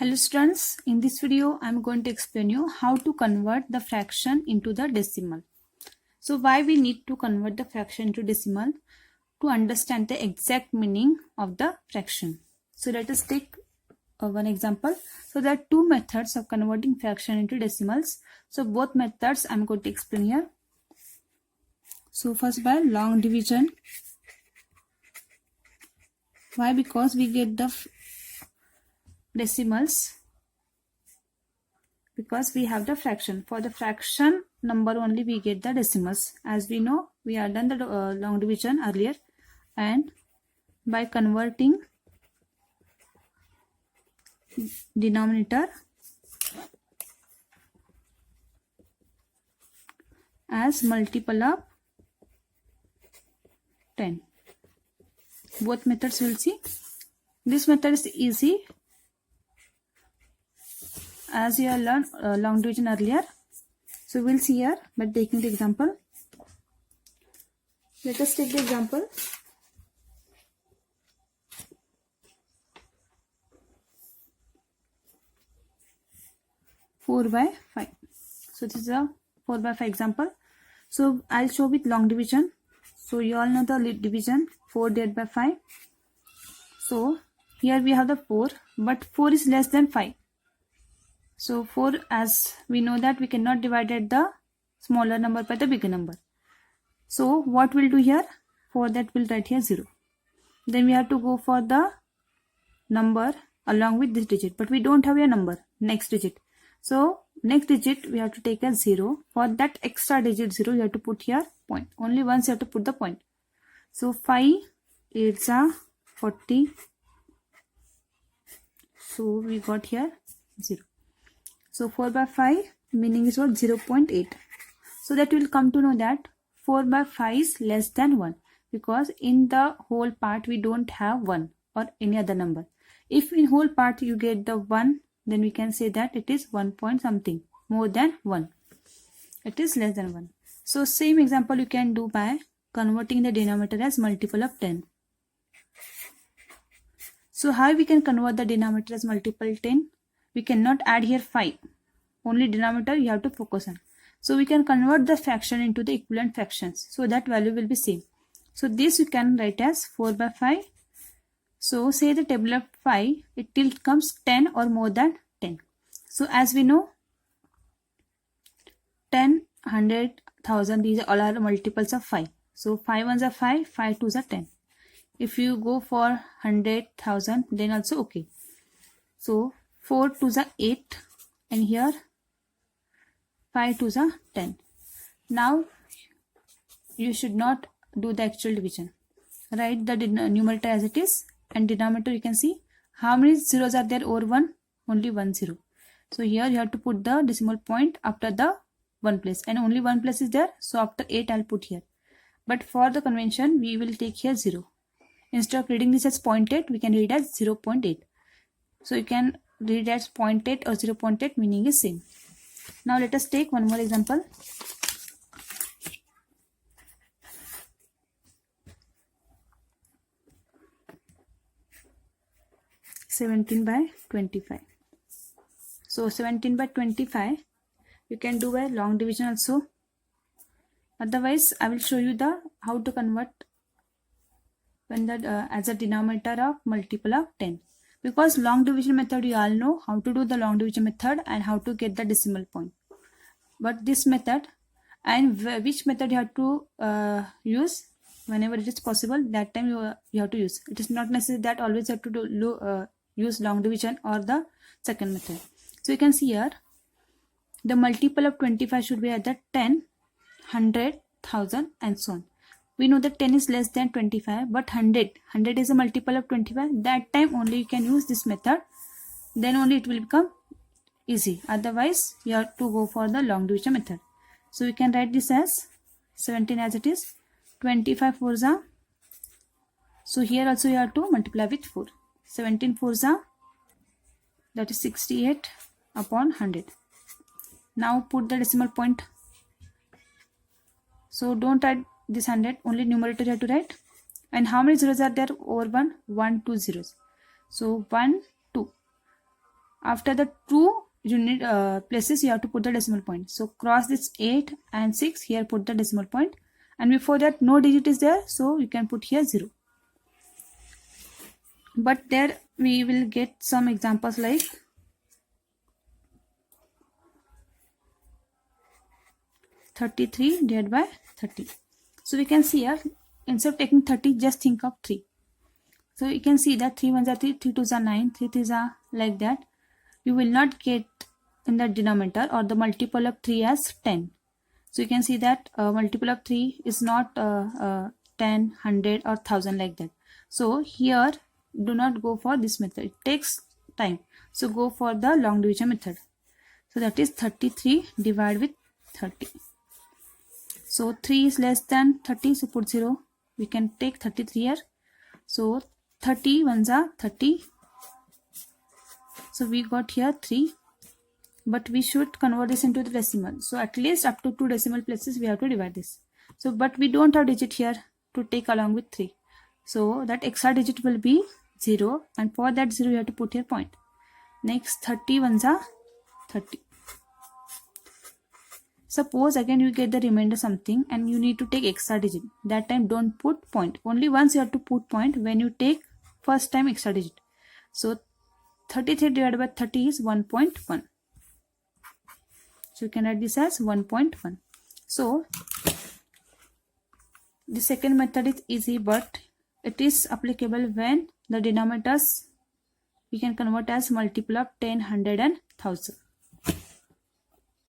Hello students, in this video I am going to explain you how to convert the fraction into the decimal. So why we need to convert the fraction into decimal? To understand the exact meaning of the fraction. So let us take one example. So there are two methods of converting fraction into decimals. So both methods I am going to explain here. So first by long division. Why? Because we get the decimals because we have the fraction. For the fraction number only we get the decimals. As we know, we have done the long division earlier, and by converting denominator as multiple of 10. Both methods we'll see. This method is easy as you have learned long division earlier. So we'll see here by taking the example. Let us take the example. Four by 5. So this is a 4 by 5 example. So I'll show with long division. So you all know the division 4 divided by 5. So here we have the 4, but 4 is less than 5. So 4, as we know that we cannot divide the smaller number by the bigger number. So what we'll do here? For that we'll write here 0. Then we have to go for the number along with this digit. But we don't have a number, next digit. So next digit we have to take as 0. For that extra digit 0 you have to put here point. Only once you have to put the point. So 5 8s are 40. So we got here 0. So 4 by 5 meaning is what? 0.8. So that we will come to know that 4 by 5 is less than 1, because in the whole part we don't have 1 or any other number. If in whole part you get the 1, then we can say that it is 1 point something, more than 1. It is less than 1. So same example you can do by converting the denominator as multiple of 10. So how we can convert the denominator as multiple 10? We cannot add here 5. Only denominator you have to focus on. So we can convert the fraction into the equivalent fractions. So that value will be same. So this you can write as 4 by 5. So say the table of 5, it till comes 10 or more than 10. So as we know, 10, 100, 1000, these all are multiples of 5. So 5 ones are 5, 5 twos are 10. If you go for 100, 1000, then also okay. So 4 twos are 8, and here 5 twos are 10. Now you should not do the actual division. Write the numerator as it is, and denominator you can see how many zeros are there over 1? Only 1 0. So here you have to put the decimal point after the 1 place, and only 1 place is there. So after 8 I'll put here. But for the convention we will take here 0. Instead of reading this as 0.8, we can read as 0.8. So you can read as 0.8 or 0.8, meaning is same. Now let us take one more example. (17 by 25). So 17 by 25 you can do by long division also. Otherwise I will show you the how to convert when the as a denominator of multiple of 10. Because long division method you all know how to do the long division method and how to get the decimal point. But this method and which method you have to use whenever it is possible, that time you have to use. It is not necessary that always you have to use long division or the second method. So you can see here the multiple of 25 should be either 10, 100, 1000 and so on. We know that 10 is less than 25, but 100 is a multiple of 25. That time only you can use this method. Then only it will become easy. Otherwise, you have to go for the long division method. So we can write this as 17 as it is. 25 fours are. So here also you have to multiply with 4. 17 fours are. That is 68 upon 100. Now put the decimal point. So don't write this 100, only numerator you have to write. And how many zeros are there over 1? 1, 2 zeros. So 1, 2. after the two unit places you have to put the decimal point. So cross this 8 and 6, here put the decimal point, and before that no digit is there, so you can put here 0. But there we will get some examples like 33 divided by 30. So we can see here, instead of taking 30, just think of 3. So you can see that 3 1s are 3, 3 2s are 9, 3 3s are like that. You will not get in the denominator or the multiple of 3 as 10. So you can see that multiple of 3 is not 10, 100 or 1000 like that. So here do not go for this method. It takes time. So go for the long division method. So that is 33 divided with 30. So 3 is less than 30, so put 0. We can take 33 here. So 30 1s are 30. So we got here 3. But we should convert this into the decimal. So at least up to 2 decimal places we have to divide this. So but we don't have digit here to take along with 3. So that extra digit will be 0, and for that 0 you have to put here point. Next 30 1s are 30. Suppose again you get the remainder something and you need to take extra digit. That time don't put point. Only once you have to put point when you take first time extra digit. So 33 divided by 30 is 1.1. So you can write this as 1.1. So the second method is easy, but it is applicable when the denominators we can convert as multiple of 10, 100 and 1000.